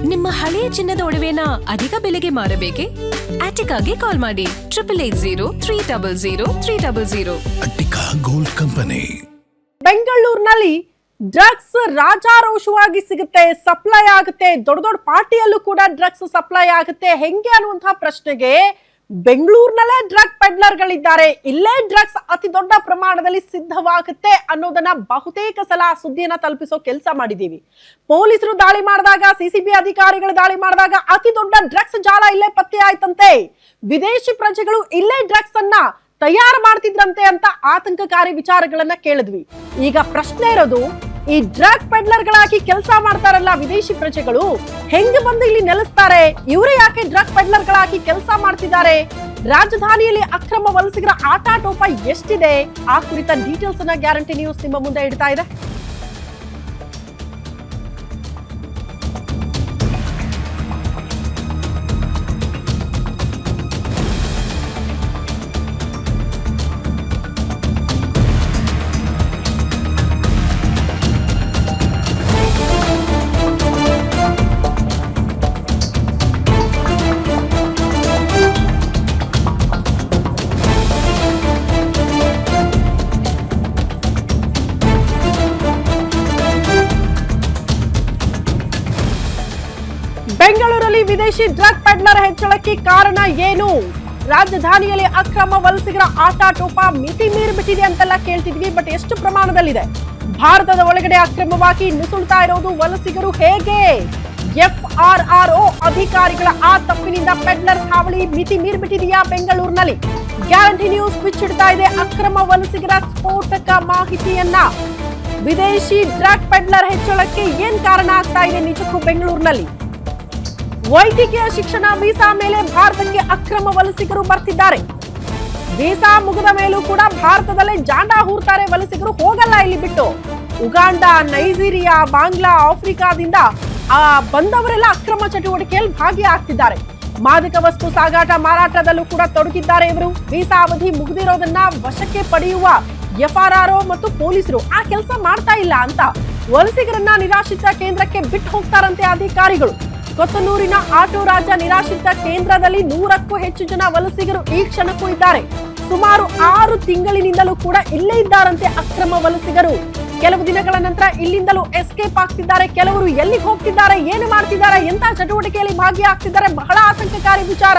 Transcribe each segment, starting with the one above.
ನಿಮ್ಮ ಹಳೆಯ ಚಿನ್ನದ ಒಡವೆನ ಅಧಿಕ ಬೆಲೆಗೆ ಮಾರಬೇಕೆ? ಆಟಿಕಾಗೆ ಕಾಲ್ ಮಾಡಿ 8880 ಅಟ್ಟಿಕಾ ಗೋಲ್ಡ್ ಕಂಪನಿ. ಬೆಂಗಳೂರಿನಲ್ಲಿ ಡ್ರಗ್ಸ್ ರಾಜಾರೋಷವಾಗಿ ಸಿಗುತ್ತೆ, ಸಪ್ಲೈ ಆಗುತ್ತೆ. ದೊಡ್ಡ ದೊಡ್ಡ ಪಾರ್ಟಿಯಲ್ಲೂ ಕೂಡ ಡ್ರಗ್ಸ್ ಸಪ್ಲೈ ಆಗುತ್ತೆ. ಹೆಂಗೆ ಅನ್ನುವಂತಹ ಪ್ರಶ್ನೆಗೆ ಬೆಂಗಳೂರಿನಲ್ಲೇ ಡ್ರಗ್ ಪೆಡ್ಲರ್ಗಳಿದ್ದಾರೆ, ಇಲ್ಲೇ ಡ್ರಗ್ಸ್ ಅತಿ ದೊಡ್ಡ ಪ್ರಮಾಣದಲ್ಲಿ ಸಿದ್ಧವಾಗುತ್ತೆ ಅನ್ನೋದನ್ನ ಬಹುತೇಕ ಸಲ ಸುದ್ದಿಯನ್ನ ತಲುಪಿಸೋ ಕೆಲಸ ಮಾಡಿದೀವಿ. ಪೊಲೀಸರು ದಾಳಿ ಮಾಡಿದಾಗ, ಸಿಸಿಬಿ ಅಧಿಕಾರಿಗಳು ದಾಳಿ ಮಾಡಿದಾಗ ಅತಿ ದೊಡ್ಡ ಡ್ರಗ್ಸ್ ಜಾಲ ಇಲ್ಲೇ ಪತ್ತೆ ಆಯ್ತಂತೆ. ವಿದೇಶಿ ಪ್ರಜೆಗಳು ಇಲ್ಲೇ ಡ್ರಗ್ಸ್ ಅನ್ನ ತಯಾರು ಮಾಡ್ತಿದ್ರಂತೆ ಅಂತ ಆತಂಕಕಾರಿ ವಿಚಾರಗಳನ್ನ ಕೇಳಿದ್ವಿ. ಈಗ ಪ್ರಶ್ನೆ ಇರೋದು, ಈ ಡ್ರಗ್ ಪೆಡ್ಲರ್ಗಳಾಗಿ ಕೆಲಸ ಮಾಡ್ತಾರಲ್ಲ ವಿದೇಶಿ ಪ್ರಜೆಗಳು, ಹೆಂಗೆ ಬಂದು ಇಲ್ಲಿ ನೆಲೆಸ್ತಾರೆ? ಇವರೇ ಯಾಕೆ ಡ್ರಗ್ ಪೆಡ್ಲರ್ಗಳಾಗಿ ಕೆಲಸ ಮಾಡ್ತಿದ್ದಾರೆ? ರಾಜಧಾನಿಯಲ್ಲಿ ಅಕ್ರಮ ವಲಸಿಗರ ಆಟಾಟೋಪ ಎಷ್ಟಿದೆ? ಆ ಕುರಿತ ಡೀಟೇಲ್ಸ್ ಅನ್ನ ಗ್ಯಾರಂಟಿ ನ್ಯೂಸ್ ನಿಮ್ಮ ಮುಂದೆ ಇಡ್ತಾ ಇದೆ. ಬೆಂಗಳೂರಲ್ಲಿ ವಿದೇಶಿ ಡ್ರಗ್ ಪೆಡ್ಲರ್ ಹೆಚ್ಚಳಕ್ಕೆ ಕಾರಣ ಏನು? ರಾಜಧಾನಿಯಲ್ಲಿ ಅಕ್ರಮ ವಲಸಿಗರ ಆಟಾಟೋಪ ಮಿತಿ ಮೀರಿಬಿಟ್ಟಿದೆ ಅಂತೆಲ್ಲ ಕೇಳ್ತಿದ್ವಿ. ಬಟ್ ಎಷ್ಟು ಪ್ರಮಾಣದಲ್ಲಿದೆ? ಭಾರತದ ಒಳಗಡೆ ಅಕ್ರಮವಾಗಿ ನುಸುಳ್ತಾ ಇರೋದು ವಲಸಿಗರು ಹೇಗೆ? FRRO ಅಧಿಕಾರಿಗಳ ಆ ತಪ್ಪಿನಿಂದ ಪೆಡ್ಲರ್ಸ್ ಹಾವಳಿ ಮಿತಿ ಮೀರಿಬಿಟ್ಟಿದೆಯಾ ಬೆಂಗಳೂರಿನಲ್ಲಿ? ಗ್ಯಾರಂಟಿ ನ್ಯೂಸ್ ಬಿಚ್ಚಿಡ್ತಾ ಇದೆ ಅಕ್ರಮ ವಲಸಿಗರ ಸ್ಫೋಟಕ ಮಾಹಿತಿಯನ್ನ. ವಿದೇಶಿ ಡ್ರಗ್ ಪೆಡ್ಲರ್ ಹೆಚ್ಚಳಕ್ಕೆ ಏನ್ ಕಾರಣ ಆಗ್ತಾ ಇದೆ ನಿಜಕ್ಕೂ ಬೆಂಗಳೂರಿನಲ್ಲಿ? ವೈದ್ಯಕೀಯ ಶಿಕ್ಷಣ ವೀಸಾ ಮೇಲೆ ಭಾರತಕ್ಕೆ ಅಕ್ರಮ ವಲಸಿಗರು ಬರ್ತಿದ್ದಾರೆ. ವೀಸಾ ಮುಗಿದ ಮೇಲೂ ಕೂಡ ಭಾರತದಲ್ಲೇ ಜಾಂಡ ಹೂರ್ತಾರೆ ವಲಸಿಗರು, ಹೋಗಲ್ಲ ಇಲ್ಲಿ ಬಿಟ್ಟು. ಉಗಾಂಡ, ನೈಜೀರಿಯಾ, ಬಾಂಗ್ಲಾ, ಆಫ್ರಿಕಾದಿಂದ ಬಂದವರೆಲ್ಲ ಅಕ್ರಮ ಚಟುವಟಿಕೆಯಲ್ಲಿ ಭಾಗಿಯಾಗ್ತಿದ್ದಾರೆ. ಮಾದಕ ವಸ್ತು ಸಾಗಾಟ ಮಾರಾಟದಲ್ಲೂ ಕೂಡ ತೊಡಗಿದ್ದಾರೆ ಇವರು. ವೀಸಾ ಅವಧಿ ಮುಗಿದಿರೋದನ್ನ ವಶಕ್ಕೆ ಪಡೆಯುವ FRRO ಮತ್ತು ಪೊಲೀಸರು ಆ ಕೆಲಸ ಮಾಡ್ತಾ ಇಲ್ಲ ಅಂತ ವಲಸಿಗರನ್ನ ನಿರಾಶ್ರಿತ ಕೇಂದ್ರಕ್ಕೆ ಬಿಟ್ಟು ಹೋಗ್ತಾರಂತೆ ಅಧಿಕಾರಿಗಳು. ಕೊತ್ತನೂರಿನ ಆಟೋ ರಾಜ ನಿರಾಶ್ರಿತ ಕೇಂದ್ರದಲ್ಲಿ 100ಕ್ಕೂ ಹೆಚ್ಚು ಜನ ವಲಸಿಗರು ಈ ಕ್ಷಣಕ್ಕೂ ಇದ್ದಾರೆ. ಸುಮಾರು 6 ತಿಂಗಳಿನಿಂದಲೂ ಕೂಡ ಇಲ್ಲೇ ಇದ್ದಾರಂತೆ ಅಕ್ರಮ ವಲಸಿಗರು. ಕೆಲವು ದಿನಗಳ ನಂತರ ಇಲ್ಲಿಂದಲೂ ಎಸ್ಕೇಪ್ ಆಗ್ತಿದ್ದಾರೆ. ಕೆಲವರು ಎಲ್ಲಿಗೆ ಹೋಗ್ತಿದ್ದಾರೆ, ಏನು ಮಾಡ್ತಿದ್ದಾರೆ, ಎಂತ ಚಟುವಟಿಕೆಯಲ್ಲಿ ಭಾಗಿಯಾಗ್ತಿದ್ದಾರೆ, ಬಹಳ ಆತಂಕಕಾರಿ ವಿಚಾರ.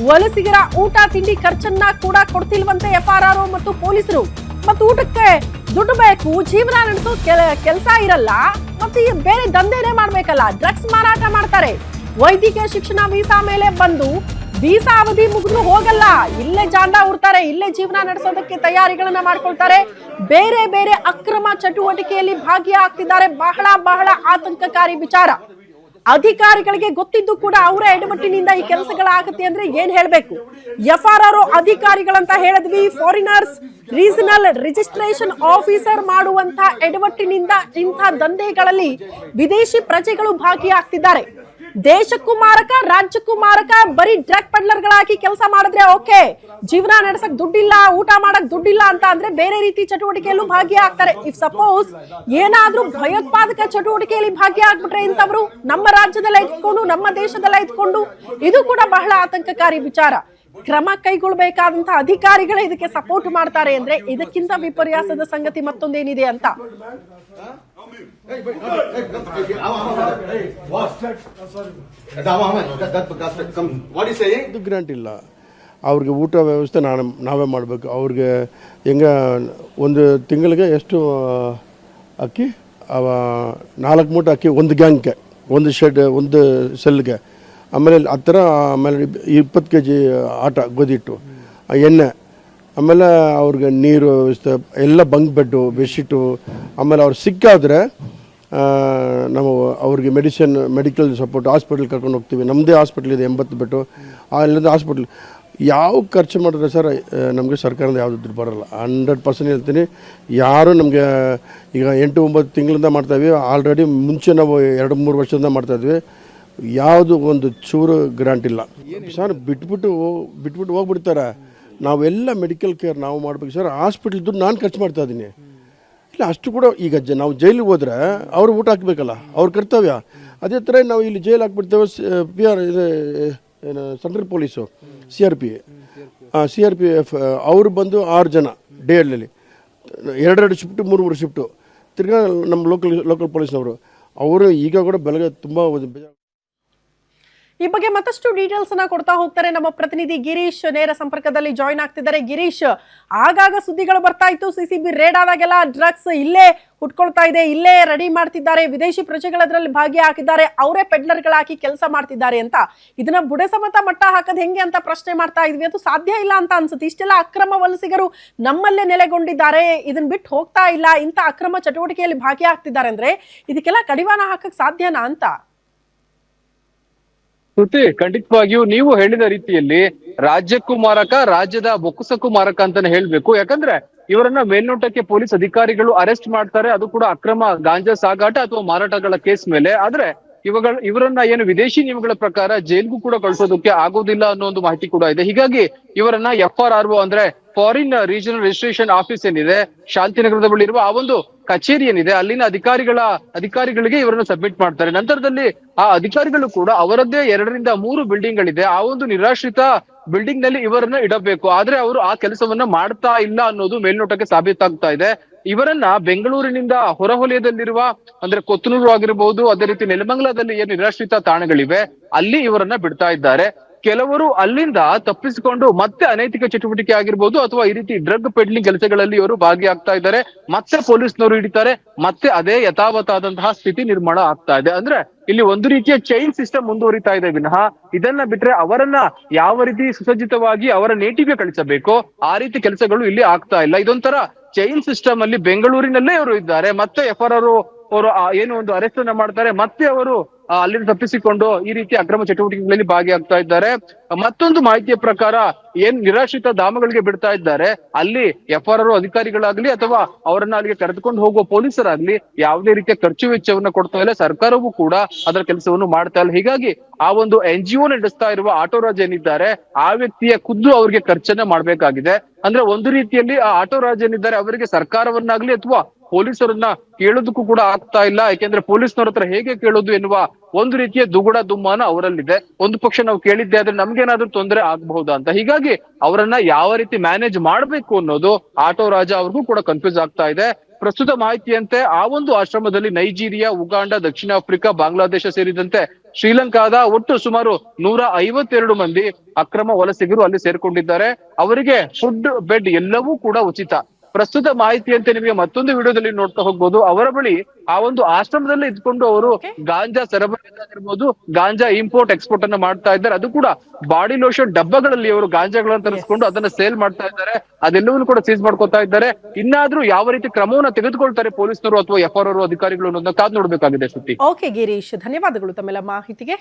ವಲಸಿಗರ ಊಟ ತಿಂಡಿ ಖರ್ಚನ್ನ ಕೂಡ ಕೊಡ್ತಿಲ್ವಂತೆ FRRO ಮತ್ತು ಪೊಲೀಸರು. ಮತ್ತು ಊಟಕ್ಕೆ ದುಡ್ಡು ಬೇಕು, ಜೀವನ ನಡೆಸೋ ಕೆಲಸ ಇರಲ್ಲ, ಮತ್ತೆ ಬೇರೆ ದಂಧೆನೇ ಮಾಡ್ಬೇಕಲ್ಲ, ಡ್ರಗ್ಸ್ ಮಾರಾಟ ಮಾಡ್ತಾರೆ. ವೈದ್ಯಕೀಯ ಶಿಕ್ಷಣ ವೀಸಾ ಮೇಲೆ ಬಂದು ವೀಸಾ ಅವಧಿ ಮುಗಿದ್ರು ಹೋಗಲ್ಲ, ಇಲ್ಲೇ ಜಾಂಡ ಉರ್ತಾರೆ, ಇಲ್ಲೇ ಜೀವನ ನಡೆಸೋದಕ್ಕೆ ತಯಾರಿಗಳನ್ನ ಮಾಡ್ಕೊಳ್ತಾರೆ. ಬೇರೆ ಬೇರೆ ಅಕ್ರಮ ಚಟುವಟಿಕೆಯಲ್ಲಿ ಭಾಗಿಯಾಗ್ತಿದ್ದಾರೆ. ಬಹಳ ಬಹಳ ಆತಂಕಕಾರಿ ವಿಚಾರ. ಅಧಿಕಾರಿಗಳಿಗೆ ಗೊತ್ತಿದ್ದು ಕೂಡ ಅವರ ಎಡವಟ್ಟಿನಿಂದ ಈ ಕೆಲಸಗಳಾಗುತ್ತೆ ಅಂದ್ರೆ ಏನ್ ಹೇಳ್ಬೇಕು? FRRO ಅಧಿಕಾರಿಗಳಂತ ಹೇಳಿದ್ವಿ. ಫಾರಿನರ್ಸ್ ರೀಜನಲ್ ರಿಜಿಸ್ಟ್ರೇಷನ್ ಆಫೀಸರ್ ಮಾಡುವಂತ ಎಡವಟ್ಟಿನಿಂದ ಇಂಥ ದಂಧೆಗಳಲ್ಲಿ ವಿದೇಶಿ ಪ್ರಜೆಗಳು ಭಾಗಿಯಾಗ್ತಿದ್ದಾರೆ. ದೇಶಕ್ಕೂ ಮಾರಕ, ರಾಜ್ಯಕ್ಕೂ ಮಾರಕ. ಬರೀ ಡ್ರಗ್ ಪೆಡ್ಲರ್ಗಳಾಗಿ ಕೆಲಸ ಮಾಡಿದ್ರೆ ಓಕೆ, ಜೀವನ ನಡೆಸಕ್ ದುಡ್ಡಿಲ್ಲ, ಊಟ ಮಾಡಕ್ ದುಡ್ಡಿಲ್ಲ ಅಂತ ಅಂದ್ರೆ ಬೇರೆ ರೀತಿ ಚಟುವಟಿಕೆಯಲ್ಲೂ ಭಾಗಿಯಾಗ್ತಾರೆ. ಇಫ್ ಸಪೋಸ್ ಏನಾದ್ರೂ ಭಯೋತ್ಪಾದಕ ಚಟುವಟಿಕೆಯಲ್ಲಿ ಭಾಗಿಯಾಗ್ಬಿಟ್ರೆ ಇಂಥವ್ರು ನಮ್ಮ ರಾಜ್ಯದಲ್ಲ ಇದ್ಕೊಂಡು, ನಮ್ಮ ದೇಶದಲ್ಲ ಇದ್ಕೊಂಡು, ಇದು ಕೂಡ ಬಹಳ ಆತಂಕಕಾರಿ ವಿಚಾರ. ಕ್ರಮ ಕೈಗೊಳ್ಳಬೇಕಾದಂತ ಅಧಿಕಾರಿಗಳೇ ಇದಕ್ಕೆ ಸಪೋರ್ಟ್ ಮಾಡ್ತಾರೆ ಅಂದ್ರೆ ಇದಕ್ಕಿಂತ ವಿಪರ್ಯಾಸದ ಸಂಗತಿ ಮತ್ತೊಂದೇನಿದೆ ಅಂತ. ಗ್ರಾಂಟ್ ಇಲ್ಲ ಅವ್ರಿಗೆ, ಊಟ ವ್ಯವಸ್ಥೆ ನಾವೇ ಮಾಡಬೇಕು. ಅವ್ರಿಗೆ ಹೆಂಗ ಒಂದು ತಿಂಗಳಿಗೆ ಎಷ್ಟು ಅಕ್ಕಿ, 4 ಮೂಟೆ ಅಕ್ಕಿ ಒಂದು ಗ್ಯಾಂಗ್ಗೆ, ಒಂದು ಶೆಡ್, ಒಂದು ಸೆಲ್ಗೆ. ಆಮೇಲೆ ಆ ಥರ, ಆಮೇಲೆ 20 kg ಆಟ ಗೋಧಿ ಹಿಟ್ಟು, ಎಣ್ಣೆ, ಆಮೇಲೆ ಅವ್ರಿಗೆ ನೀರು ವ್ಯವಸ್ಥೆ ಎಲ್ಲ, ಬಂಕ್ ಬೆಡ್ಡು, ಬೆಡ್ಶೀಟು. ಆಮೇಲೆ ಅವ್ರು ಸಿಕ್ಕಾದರೆ ನಾವು ಅವ್ರಿಗೆ ಮೆಡಿಕಲ್ ಸಪೋರ್ಟ್, ಹಾಸ್ಪಿಟ್ಲ್ ಕರ್ಕೊಂಡು ಹೋಗ್ತೀವಿ. ನಮ್ಮದೇ ಹಾಸ್ಪಿಟ್ಲ್ ಇದೆ 80 ಬೆಡ್ಡು. ಅಲ್ಲಿಂದ ಹಾಸ್ಪಿಟ್ಲ್ ಯಾವ ಖರ್ಚು ಮಾಡಿದ್ರೆ ಸರ್ ನಮಗೆ ಸರ್ಕಾರದಿಂದ ಯಾವುದು ದುಡ್ಡು ಬರೋಲ್ಲ. 100% ಹೇಳ್ತೀನಿ. ಯಾರು ನಮಗೆ ಈಗ 8-9 ತಿಂಗಳಿಂದ ಮಾಡ್ತಾಯಿದ್ವಿ. ಆಲ್ರೆಡಿ ಮುಂಚೆ ನಾವು 2-3 ವರ್ಷದಿಂದ ಮಾಡ್ತಾಯಿದ್ವಿ. ಯಾವುದು ಒಂದು ಚೂರು ಗ್ರಾಂಟ್ ಇಲ್ಲ ಸರ್. ಬಿಟ್ಬಿಟ್ಟು ಹೋಗ್ಬಿಡ್ತಾರೆ. ನಾವೆಲ್ಲ ಮೆಡಿಕಲ್ ಕೇರ್ ನಾವು ಮಾಡ್ಬೇಕು ಸರ್. ಹಾಸ್ಪಿಟ್ಲ್ ದುಡ್ಡು ನಾನು ಖರ್ಚು ಮಾಡ್ತಾ ಇದ್ದೀನಿ. ಇಲ್ಲ ಅಷ್ಟು ಕೂಡ ಈಗ ನಾವು ಜೈಲಿಗೆ ಹೋದರೆ ಅವ್ರು ಊಟ ಹಾಕಬೇಕಲ್ಲ, ಅವ್ರ ಕರ್ತವ್ಯ. ಅದೇ ಥರ ನಾವು ಇಲ್ಲಿ ಜೈಲ್ ಹಾಕ್ಬಿಡ್ತೇವೆ. PR ಇದು ಏನು ಸೆಂಟ್ರಲ್ ಪೊಲೀಸು CRPF ಅವರು ಬಂದು 6 ಜನ ಡೇಯಲ್ಲಿ 2 ಶಿಫ್ಟು 3 ಶಿಫ್ಟು. ತಿರ್ಗಾ ನಮ್ಮ ಲೋಕಲ್ ಪೊಲೀಸ್ನವರು ಅವರು ಈಗ ಕೂಡ ಬೆಳಗ್ಗೆ ತುಂಬ ಈ ಬಗ್ಗೆ ಮತ್ತಷ್ಟು ಡೀಟೇಲ್ಸ್ ಅನ್ನ ಕೊಡ್ತಾ ಹೋಗ್ತಾರೆ ನಮ್ಮ ಪ್ರತಿನಿಧಿ ಗಿರೀಶ್ ನೇರ ಸಂಪರ್ಕದಲ್ಲಿ ಜಾಯಿನ್ ಆಗ್ತಿದ್ದಾರೆ. ಗಿರೀಶ್, ಆಗಾಗ ಸುದ್ದಿಗಳು ಬರ್ತಾ ಇತ್ತು, CCB ರೇಡ್ ಆದಾಗೆಲ್ಲ ಡ್ರಗ್ಸ್ ಇಲ್ಲೇ ಹುಟ್ಕೊಳ್ತಾ ಇದೆ, ಇಲ್ಲೇ ರೆಡಿ ಮಾಡ್ತಿದ್ದಾರೆ, ವಿದೇಶಿ ಪ್ರಜೆಗಳದ್ರಲ್ಲಿ ಭಾಗಿಯಾಗಿದ್ದಾರೆ, ಅವರೇ ಪೆಡ್ಲರ್ಗಳಾಗಿ ಕೆಲಸ ಮಾಡ್ತಿದ್ದಾರೆ ಅಂತ. ಇದನ್ನ ಬುಡೆ ಸಮೇತ ಮಟ್ಟ ಹಾಕದ್ ಹೆಂಗೆ ಅಂತ ಪ್ರಶ್ನೆ ಮಾಡ್ತಾ ಇದ್ವಿ. ಅದು ಸಾಧ್ಯ ಇಲ್ಲ ಅಂತ ಅನ್ಸುತ್ತೆ. ಇಷ್ಟೆಲ್ಲ ಅಕ್ರಮ ವಲಸಿಗರು ನಮ್ಮಲ್ಲೇ ನೆಲೆಗೊಂಡಿದ್ದಾರೆ, ಇದನ್ನ ಬಿಟ್ಟು ಹೋಗ್ತಾ ಇಲ್ಲ, ಇಂಥ ಅಕ್ರಮ ಚಟುವಟಿಕೆಯಲ್ಲಿ ಭಾಗಿಯಾಗ್ತಿದ್ದಾರೆ ಅಂದ್ರೆ ಇದಕ್ಕೆಲ್ಲ ಕಡಿವಾಣ ಹಾಕಕ್ ಸಾಧ್ಯನಾ ಅಂತ? ಶ್ರುತಿ, ಖಂಡಿತವಾಗಿಯೂ ನೀವು ಹೇಳಿದ ರೀತಿಯಲ್ಲಿ ರಾಜ್ಯಕ್ಕೂ ಮಾರಕ, ರಾಜ್ಯದ ಬೊಕ್ಕಸಕ್ಕೂ ಮಾರಕ ಅಂತಾನೆ ಹೇಳ್ಬೇಕು. ಯಾಕಂದ್ರೆ ಇವರನ್ನ ಮೇಲ್ನೋಟಕ್ಕೆ ಪೊಲೀಸ್ ಅಧಿಕಾರಿಗಳು ಅರೆಸ್ಟ್ ಮಾಡ್ತಾರೆ, ಅದು ಕೂಡ ಅಕ್ರಮ ಗಾಂಜಾ ಸಾಗಾಟ ಅಥವಾ ಮಾರಾಟಗಳ ಕೇಸ್ ಮೇಲೆ. ಆದ್ರೆ ಇವರನ್ನ ಏನು ವಿದೇಶಿ ನಿಯಮಗಳ ಪ್ರಕಾರ ಜೈಲ್ಗೂ ಕೂಡ ಕಳಿಸೋದಕ್ಕೆ ಆಗೋದಿಲ್ಲ ಅನ್ನೋ ಒಂದು ಮಾಹಿತಿ ಕೂಡ ಇದೆ. ಹೀಗಾಗಿ ಇವರನ್ನ FRRO ಅಂದ್ರೆ ಫಾರಿನ್ ರೀಜನಲ್ ರಿಜಿಸ್ಟ್ರೇಷನ್ ಆಫೀಸ್ ಏನಿದೆ ಶಾಂತಿನಗರದ ಬಳಿ ಇರುವ ಆ ಒಂದು ಕಚೇರಿ ಏನಿದೆ, ಅಲ್ಲಿನ ಅಧಿಕಾರಿಗಳಿಗೆ ಇವರನ್ನು ಸಬ್ಮಿಟ್ ಮಾಡ್ತಾರೆ. ನಂತರದಲ್ಲಿ ಆ ಅಧಿಕಾರಿಗಳು ಕೂಡ ಅವರದ್ದೇ 2 ರಿಂದ 3 ಬಿಲ್ಡಿಂಗ್ ಗಳಿದೆ, ಆ ಒಂದು ನಿರಾಶ್ರಿತ ಬಿಲ್ಡಿಂಗ್ ನಲ್ಲಿ ಇವರನ್ನ ಇಡಬೇಕು. ಆದ್ರೆ ಅವರು ಆ ಕೆಲಸವನ್ನ ಮಾಡ್ತಾ ಇಲ್ಲ ಅನ್ನೋದು ಮೇಲ್ನೋಟಕ್ಕೆ ಸಾಬೀತಾಗ್ತಾ ಇದೆ. ಇವರನ್ನ ಬೆಂಗಳೂರಿನಿಂದ ಹೊರವಲಯದಲ್ಲಿರುವ ಅಂದ್ರೆ ಕೊತ್ತನೂರು ಆಗಿರಬಹುದು, ಅದೇ ರೀತಿ ನೆಲಮಂಗಲದಲ್ಲಿ ಏನು ನಿರಾಶ್ರಿತ ತಾಣಗಳಿವೆ ಅಲ್ಲಿ ಇವರನ್ನ ಬಿಡ್ತಾ ಇದ್ದಾರೆ. ಕೆಲವರು ಅಲ್ಲಿಂದ ತಪ್ಪಿಸಿಕೊಂಡು ಮತ್ತೆ ಅನೈತಿಕ ಚಟುವಟಿಕೆ ಆಗಿರ್ಬೋದು ಅಥವಾ ಈ ರೀತಿ ಡ್ರಗ್ ಪೆಡ್ಲಿಂಗ್ ಕೆಲಸಗಳಲ್ಲಿ ಇವರು ಭಾಗಿಯಾಗ್ತಾ ಇದ್ದಾರೆ. ಮತ್ತೆ ಪೊಲೀಸ್ನವರು ಹಿಡಿತಾರೆ, ಮತ್ತೆ ಅದೇ ಯಥಾವತ್ತಾದಂತಹ ಸ್ಥಿತಿ ನಿರ್ಮಾಣ ಆಗ್ತಾ ಇದೆ. ಅಂದ್ರೆ ಇಲ್ಲಿ ಒಂದು ರೀತಿಯ ಚೈನ್ ಸಿಸ್ಟಮ್ ಮುಂದುವರಿತಾ ಇದೆ ವಿನಃ ಇದನ್ನ ಬಿಟ್ರೆ ಅವರನ್ನ ಯಾವ ರೀತಿ ಸುಸಜ್ಜಿತವಾಗಿ ಅವರ ನೇಟಿವ್ಗೆ ಕಳಿಸಬೇಕೋ ಆ ರೀತಿ ಕೆಲಸಗಳು ಇಲ್ಲಿ ಆಗ್ತಾ ಇಲ್ಲ. ಇದೊಂಥರ ಚೈನ್ ಸಿಸ್ಟಮ್ ಅಲ್ಲಿ ಬೆಂಗಳೂರಿನಲ್ಲೇ ಇವರು ಇದ್ದಾರೆ, ಮತ್ತೆ FRRO ಅವರು ಏನು ಒಂದು ಅರೆಸ್ಟ್ ಅನ್ನ ಮಾಡ್ತಾರೆ, ಮತ್ತೆ ಅವರು ಅಲ್ಲಿಂದ ತಪ್ಪಿಸಿಕೊಂಡು ಈ ರೀತಿ ಅಕ್ರಮ ಚಟುವಟಿಕೆಗಳಲ್ಲಿ ಭಾಗಿಯಾಗ್ತಾ ಇದ್ದಾರೆ. ಮತ್ತೊಂದು ಮಾಹಿತಿಯ ಪ್ರಕಾರ ಏನ್ ನಿರಾಶ್ರಿತ ಧಾಮಗಳಿಗೆ ಬಿಡ್ತಾ ಇದ್ದಾರೆ ಅಲ್ಲಿ FRRO ಅಧಿಕಾರಿಗಳಾಗ್ಲಿ ಅಥವಾ ಅವರನ್ನ ಅಲ್ಲಿಗೆ ಕರೆದುಕೊಂಡು ಹೋಗುವ ಪೊಲೀಸರಾಗ್ಲಿ ಯಾವುದೇ ರೀತಿಯ ಖರ್ಚು ವೆಚ್ಚವನ್ನ ಕೊಡ್ತಾ ಇಲ್ಲ, ಸರ್ಕಾರವೂ ಕೂಡ ಅದರ ಕೆಲಸವನ್ನು ಮಾಡ್ತಾ ಇಲ್ಲ. ಹೀಗಾಗಿ ಆ ಒಂದು NGO ನಡೆಸ್ತಾ ಇರುವ ಆಟೋ ರಾಜ್ ಏನಿದ್ದಾರೆ ಆ ವ್ಯಕ್ತಿಯ ಖುದ್ದು ಅವ್ರಿಗೆ ಖರ್ಚನ್ನ ಮಾಡ್ಬೇಕಾಗಿದೆ. ಅಂದ್ರೆ ಒಂದು ರೀತಿಯಲ್ಲಿ ಆ ಆಟೋ ರಾಜ್ ಏನಿದ್ದಾರೆ ಅವರಿಗೆ ಸರ್ಕಾರವನ್ನಾಗ್ಲಿ ಅಥವಾ ಪೊಲೀಸರನ್ನ ಕೇಳೋದಕ್ಕೂ ಕೂಡ ಆಗ್ತಾ ಇಲ್ಲ. ಯಾಕೆಂದ್ರೆ ಪೊಲೀಸ್ನವ್ರ ಹತ್ರ ಹೇಗೆ ಕೇಳೋದು ಎನ್ನುವ ಒಂದು ರೀತಿಯ ದುಗುಡ ದುಮ್ಮಾನ ಅವರಲ್ಲಿದೆ. ಒಂದು ಪಕ್ಷ ನಾವು ಕೇಳಿದ್ದೆ ಆದ್ರೆ ನಮ್ಗೇನಾದ್ರೂ ತೊಂದರೆ ಆಗಬಹುದಾ ಅಂತ. ಹೀಗಾಗಿ ಅವರನ್ನ ಯಾವ ರೀತಿ ಮ್ಯಾನೇಜ್ ಮಾಡ್ಬೇಕು ಅನ್ನೋದು ಆಟೋ ರಾಜ ಅವ್ರಿಗೂ ಕೂಡ ಕನ್ಫ್ಯೂಸ್ ಆಗ್ತಾ ಇದೆ. ಪ್ರಸ್ತುತ ಮಾಹಿತಿಯಂತೆ ಆ ಒಂದು ಆಶ್ರಮದಲ್ಲಿ ನೈಜೀರಿಯಾ, ಉಗಾಂಡ, ದಕ್ಷಿಣ ಆಫ್ರಿಕಾ, ಬಾಂಗ್ಲಾದೇಶ ಸೇರಿದಂತೆ ಶ್ರೀಲಂಕಾದ ಒಟ್ಟು ಸುಮಾರು 152 ಮಂದಿ ಅಕ್ರಮ ವಲಸಿಗರು ಅಲ್ಲಿ ಸೇರ್ಕೊಂಡಿದ್ದಾರೆ. ಅವರಿಗೆ ಫುಡ್, ಬೆಡ್ ಎಲ್ಲವೂ ಕೂಡ ಉಚಿತ. ಪ್ರಸ್ತುತ ಮಾಹಿತಿಯಂತೆ ನಿಮಗೆ ಮತ್ತೊಂದು ವಿಡಿಯೋದಲ್ಲಿ ನೋಡ್ತಾ ಹೋಗ್ಬೋದು, ಅವರ ಬಳಿ ಆ ಒಂದು ಆಶ್ರಮದಲ್ಲೇ ಇದ್ಕೊಂಡು ಅವರು ಗಾಂಜಾ ಸರಬರಾಜಾಗಿರ್ಬೋದು, ಗಾಂಜಾ ಇಂಪೋರ್ಟ್ ಎಕ್ಸ್ಪೋರ್ಟ್ ಅನ್ನ ಮಾಡ್ತಾ ಇದ್ದಾರೆ. ಅದು ಕೂಡ ಬಾಡಿ ಲೋಷನ್ ಡಬ್ಬಗಳಲ್ಲಿ ಅವರು ಗಾಂಜಾಗಳನ್ನ ತರಿಸ್ಕೊಂಡು ಅದನ್ನ ಸೇಲ್ ಮಾಡ್ತಾ ಇದ್ದಾರೆ. ಅದೆಲ್ಲವನ್ನೂ ಕೂಡ ಸೀಸ್ ಮಾಡ್ಕೊತಾ ಇದ್ದಾರೆ. ಇನ್ನಾದ್ರೂ ಯಾವ ರೀತಿ ಕ್ರಮವನ್ನ ತೆಗೆದುಕೊಳ್ತಾರೆ ಪೊಲೀಸರು ಅಥವಾ FRRO ಅಧಿಕಾರಿಗಳು ಅನ್ನೋದನ್ನ ಕಾದ್ ನೋಡ್ಬೇಕಾಗಿದೆ. ಶ್ರುತಿ. ಓಕೆ ಗಿರೀಶ್, ಧನ್ಯವಾದಗಳು ತಮ್ಮೆಲ್ಲ ಮಾಹಿತಿಗೆ.